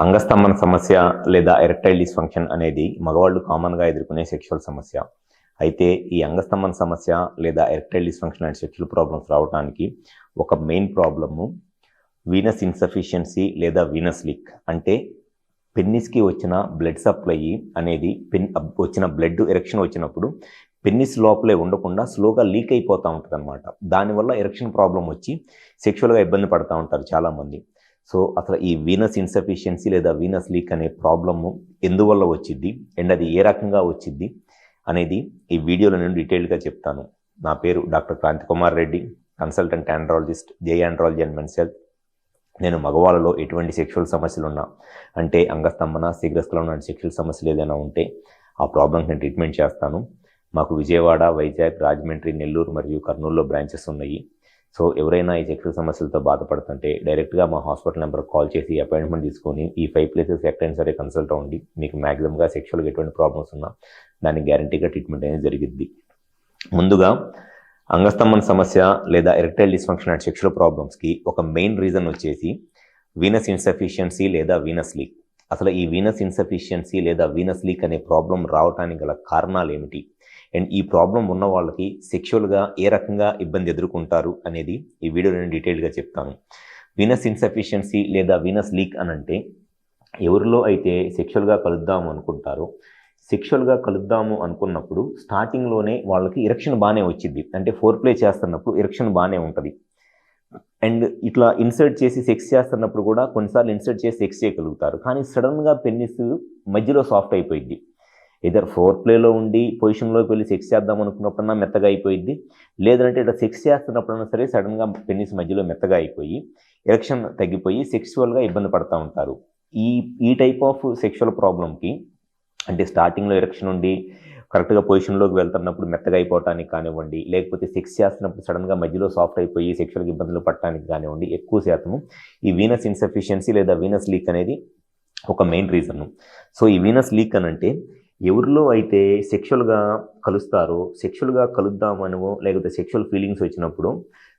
అంగస్తంభన సమస్య లేదా erectile dysfunction అనేది మగవాళ్ళు కామన్గా ఎదుర్కొనే సెక్షువల్ సమస్య. అయితే ఈ అంగస్తంభన సమస్య లేదా erectile dysfunction and sexual problems రావడానికి ఒక మెయిన్ ప్రాబ్లము వీనస్ ఇన్సఫిషియన్సీ లేదా వీనస్ లీక్. అంటే పెన్నిస్కి వచ్చిన బ్లడ్ సప్లై అనేది వచ్చిన బ్లడ్ ఎరెక్షన్ వచ్చినప్పుడు పెన్నిస్ లోపలే ఉండకుండా స్లోగా లీక్ అయిపోతూ ఉంటుంది అనమాట. దానివల్ల ఎరెక్షన్ ప్రాబ్లం వచ్చి సెక్షువల్గా ఇబ్బంది పడుతూ ఉంటారు చాలామంది. సో అసలు ఈ వీనస్ ఇన్సఫిషియన్సీ లేదా వీనస్ లీక్ అనే ప్రాబ్లము ఎందువల్ల వచ్చింది అండ్ అది ఏ రకంగా వచ్చింది అనేది ఈ వీడియోలో నేను డీటెయిల్గా చెప్తాను. నా పేరు doctor Kranti Kumar Reddy, consultant andrologist, J andrology and men's health. నేను మగవాళ్ళలో ఎటువంటి సెక్షువల్ సమస్యలు ఉన్నా, అంటే అంగస్తంభన, శీఘ్రస్ఖలనం లాంటి సెక్షువల్ సమస్యలు ఏదైనా ఉంటే ఆ ప్రాబ్లమ్స్ నేను ట్రీట్మెంట్ చేస్తాను. మాకు విజయవాడ, వైజాగ్, రాజమండ్రి, నెల్లూరు మరియు కర్నూలులో బ్రాంచెస్ ఉన్నాయి. సో ఎవరైనా ఈ సెక్షువల్ సమస్యలతో బాధపడుతుంటే డైరెక్ట్గా మా హాస్పిటల్ నెంబర్కి కాల్ చేసి అపాయింట్మెంట్ తీసుకొని ఈ 5 ప్లేసెస్ ఎక్కడైనా సరే కన్సల్ట్ అవ్వండి. మీకు మ్యాక్సిమంగా సెక్షువల్గా ఎటువంటి ప్రాబ్లమ్స్ ఉన్నా దానికి గ్యారంటీగా ట్రీట్మెంట్ అనేది జరిగిద్ది. ముందుగా అంగస్తంభన సమస్య లేదా ఎరెక్టైల్ డిస్ఫంక్షన్ అండ్ సెక్షువల్ ప్రాబ్లమ్స్కి ఒక మెయిన్ రీజన్ వచ్చేసి వీనస్ ఇన్సఫిషియన్సీ లేదా వీనస్ లీక్. అసలు ఈ వీనస్ ఇన్సఫిషియన్సీ లేదా వీనస్ లీక్ అనే ప్రాబ్లం రావడానికి గల కారణాలు ఏమిటి అండ్ ఈ ప్రాబ్లం ఉన్న వాళ్ళకి సెక్షువల్గా ఏ రకంగా ఇబ్బంది ఎదుర్కొంటారు అనేది ఈ వీడియో నేను డీటెయిల్గా చెప్తాను. వీనస్ ఇన్సఫిషియన్సీ లేదా వీనస్ లీక్ అనంటే ఎవరిలో అయితే సెక్షువల్గా కలుద్దాము అనుకుంటారో, సెక్షువల్గా కలుద్దాము అనుకున్నప్పుడు స్టార్టింగ్లోనే వాళ్ళకి ఎరెక్షన్ బాగానే వచ్చింది. అంటే ఫోర్ ప్లే చేస్తున్నప్పుడు ఎరెక్షన్ బాగానే ఉంటుంది. అండ్ ఇట్లా ఇన్సర్ట్ చేసి సెక్స్ చేస్తున్నప్పుడు కూడా కొన్నిసార్లు ఇన్సర్ట్ చేసి సెక్స్ చేయగలుగుతారు. కానీ సడన్గా పెన్నిస్ మధ్యలో సాఫ్ట్ అయిపోయింది. ఇద్దరు ఫోర్ ప్లేలో ఉండి పొజిషన్లోకి వెళ్ళి సెక్స్ చేద్దాం అనుకున్నప్పుడన్నా మెత్తగా అయిపోయింది, లేదంటే ఇట్లా సెక్స్ చేస్తున్నప్పుడన్నా సరే సడన్గా పెన్నిస్ మధ్యలో మెత్తగా అయిపోయి ఎరెక్షన్ తగ్గిపోయి సెక్షువల్గా ఇబ్బంది పడుతూ ఉంటారు. ఈ టైప్ ఆఫ్ సెక్షువల్ ప్రాబ్లంకి అంటే స్టార్టింగ్లో ఎరెక్షన్ ఉండి కరెక్ట్గా పొజిషన్లోకి వెళ్తున్నప్పుడు మెత్తగా అయిపోవటానికి కానివ్వండి, లేకపోతే సెక్స్ చేస్తున్నప్పుడు సడన్గా మధ్యలో సాఫ్ట్ అయిపోయి సెక్షువల్గా ఇబ్బందులు పడటానికి కానివ్వండి, ఎక్కువ శాతం ఈ వీనస్ ఇన్సఫిషియన్సీ లేదా వీనస్ లీక్ అనేది ఒక మెయిన్ రీజన్. సో ఈ వీనస్ లీక్ అనంటే ఎవరిలో అయితే సెక్షువల్గా కలుస్తారో, సెక్షువల్గా కలుద్దామనో లేకపోతే సెక్షువల్ ఫీలింగ్స్ వచ్చినప్పుడు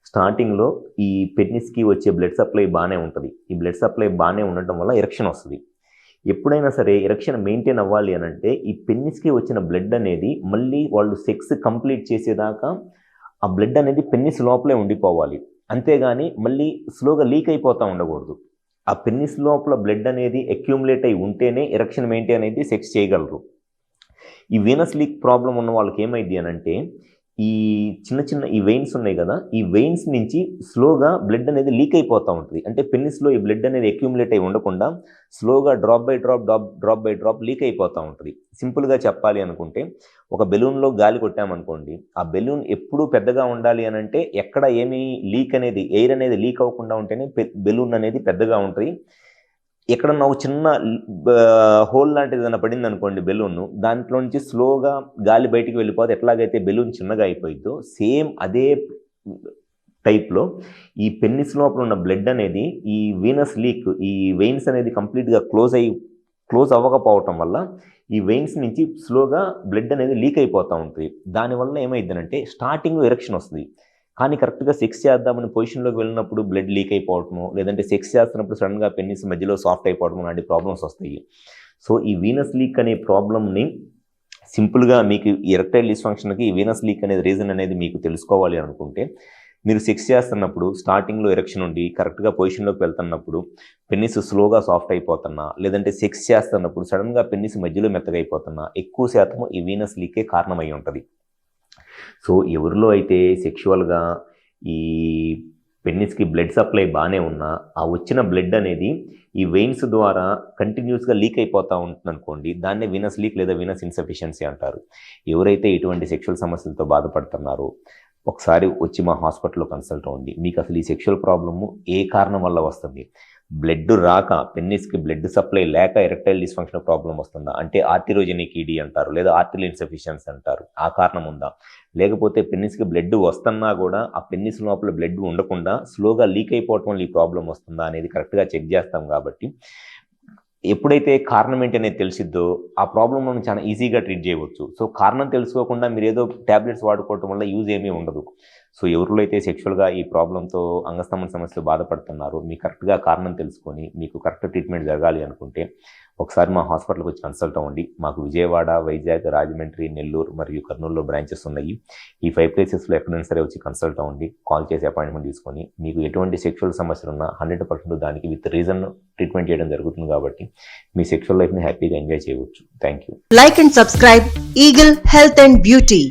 స్టార్టింగ్లో ఈ పెన్నిస్కి వచ్చే బ్లడ్ సప్లై బాగానే ఉంటుంది. ఈ బ్లడ్ సప్లై బాగానే ఉండటం వల్ల ఎరెక్షన్ వస్తుంది. ఎప్పుడైనా సరే ఎరెక్షన్ మెయింటైన్ అవ్వాలి అనంటే ఈ పెన్నిస్కి వచ్చిన బ్లడ్ అనేది మళ్ళీ వాళ్ళు సెక్స్ కంప్లీట్ చేసేదాకా ఆ బ్లడ్ అనేది పెన్నిస్ లోపలే ఉండిపోవాలి. అంతేగాని మళ్ళీ స్లోగా లీక్ అయిపోతూ ఉండకూడదు. ఆ పెన్నిస్ లోపల బ్లడ్ అనేది అక్యూములేట్ అయి ఉంటేనే ఎరెక్షన్ మెయింటైన్ అయితే సెక్స్ చేయగలరు. ఈ వీనస్ లీక్ ప్రాబ్లం ఉన్న వాళ్ళకి ఏమైంది అనంటే ఈ చిన్న ఈ వెయిన్స్ ఉన్నాయి కదా, ఈ వెయిన్స్ నుంచి స్లోగా బ్లడ్ అనేది లీక్ అయిపోతూ ఉంటుంది. అంటే పెన్నిస్లో ఈ బ్లడ్ అనేది అక్యూములేట్ అయి ఉండకుండా స్లోగా డ్రాప్ బై డ్రాప్ లీక్ అయిపోతూ ఉంటుంది. సింపుల్గా చెప్పాలి అనుకుంటే ఒక బెలూన్లో గాలి కొట్టామనుకోండి, ఆ బెలూన్ ఎప్పుడూ పెద్దగా ఉండాలి అనంటే ఎక్కడ ఏమీ లీక్ అనేది ఎయిర్ అనేది లీక్ అవ్వకుండా ఉంటేనే బెలూన్ అనేది పెద్దగా ఉంటుంది. ఎక్కడన్నా ఒక చిన్న హోల్ లాంటిది ఏదైనా పడింది అనుకోండి బెలూన్, దాంట్లో నుంచి స్లోగా గాలి బయటికి వెళ్ళిపోతే ఎట్లాగైతే బెలూన్ చిన్నగా అయిపోయిందో సేమ్ అదే టైప్లో ఈ పెన్నిస్ లోపల ఉన్న బ్లడ్ అనేది ఈ వీనస్ లీక్, ఈ వెయిన్స్ అనేది కంప్లీట్గా క్లోజ్ అవ్వకపోవటం వల్ల ఈ వెయిన్స్ నుంచి స్లోగా బ్లడ్ అనేది లీక్ అయిపోతూ ఉంటుంది. దానివల్ల ఏమైందనంటే స్టార్టింగ్లో ఎరెక్షన్ వస్తుంది, కానీ కరెక్ట్గా సెక్స్ చేద్దామని పొజిషన్లోకి వెళ్ళినప్పుడు బ్లడ్ లీక్ అయిపోవటము, లేదంటే సెక్స్ చేస్తున్నప్పుడు సడన్గా పెన్నిస్ మధ్యలో సాఫ్ట్ అయిపోవడం లాంటి ప్రాబ్లమ్స్ వస్తాయి. సో ఈ వీనస్ లీక్ అనే ప్రాబ్లమ్ని సింపుల్గా మీకు ఎరెక్టైల్ డిస్ఫంక్షన్కి ఈ వీనస్ లీక్ అనేది రీజన్ అనేది మీకు తెలుసుకోవాలి అనుకుంటే, మీరు సెక్స్ చేస్తున్నప్పుడు స్టార్టింగ్లో ఎరెక్షన్ ఉండి కరెక్ట్గా పొజిషన్లోకి వెళ్తున్నప్పుడు పెన్నిస్ స్లోగా సాఫ్ట్ అయిపోతున్నా, లేదంటే సెక్స్ చేస్తున్నప్పుడు సడన్గా పెన్నిస్ మధ్యలో మెత్తగా అయిపోతున్నా ఎక్కువ శాతము ఈ వీనస్ లీకే కారణమై ఉంటుంది. సో ఎవరిలో అయితే సెక్షువల్గా ఈ పెన్నిస్కి బ్లడ్ సప్లై బాగానే ఉన్నా ఆ వచ్చిన బ్లడ్ అనేది ఈ వెయిన్స్ ద్వారా కంటిన్యూస్గా లీక్ అయిపోతూ ఉంటుంది అనుకోండి, దాన్నే వీనస్ లీక్ లేదా వీనస్ ఇన్సఫిషియన్సీ అంటారు. ఎవరైతే ఇటువంటి సెక్షువల్ సమస్యలతో బాధపడుతున్నారో ఒకసారి వచ్చి మా హాస్పిటల్లో కన్సల్ట్ అవ్వండి. మీకు అసలు ఈ సెక్షువల్ ప్రాబ్లము ఏ కారణం వల్ల వస్తుంది, బ్లడ్ రాక పెన్నిస్కి బ్లడ్ సప్లై లేక ఎరెక్టైల్ డిస్ఫంక్షన్ ప్రాబ్లం వస్తుందా, అంటే ఆర్టిరోజెనిక్ ఈడీ అంటారు లేదా ఆర్టిల్ ఇన్సఫిషియన్సీ అంటారు, ఆ కారణం ఉందా, లేకపోతే పెన్నిస్కి బ్లడ్ వస్తున్నా కూడా ఆ పెన్నిస్ లోపల బ్లడ్ ఉండకుండా స్లోగా లీక్ అయిపోవటం వల్ల ఈ ప్రాబ్లం వస్తుందా అనేది కరెక్ట్గా చెక్ చేస్తాం. కాబట్టి ఎప్పుడైతే కారణం ఏంటి అనేది తెలిసిద్దో ఆ ప్రాబ్లం మనం చాలా ఈజీగా ట్రీట్ చేయవచ్చు. సో కారణం తెలుసుకోకుండా మీరు ఏదో ట్యాబ్లెట్స్ వాడుకోవటం వల్ల యూజ్ ఏమీ ఉండదు. సో ఎవరిలో అయితే సెక్షువల్గా ఈ ప్రాబ్లంతో అంగస్తంభన సమస్యతో బాధపడుతున్నారో మీకు కరెక్ట్గా కారణం తెలుసుకొని మీకు కరెక్ట్ ట్రీట్మెంట్ జరగాలి అనుకుంటే ఒకసారి మా హాస్పిటల్కి వచ్చి కన్సల్ట్ అవ్వండి. మాకు విజయవాడ, వైజాగ్, రాజమండ్రి, నెల్లూరు మరియు కర్నూలులో బ్రాంచెస్ ఉన్నాయి. ఈ 5 ప్లేసెస్లో ఎక్కడైనా సరే వచ్చి కన్సల్ట్ అవ్వండి. కాల్ చేసి అపాయింట్మెంట్ తీసుకొని మీకు ఎటువంటి సెక్షువల్ సమస్యలు ఉన్నా 100% దానికి విత్ రీజన్ ట్రీట్మెంట్ చేయడం జరుగుతుంది కాబట్టి మీ సెక్షువల్ లైఫ్ని హ్యాపీగా ఎంజాయ్ చేయవచ్చు. Thank you. Like and subscribe Eagle Health and Beauty.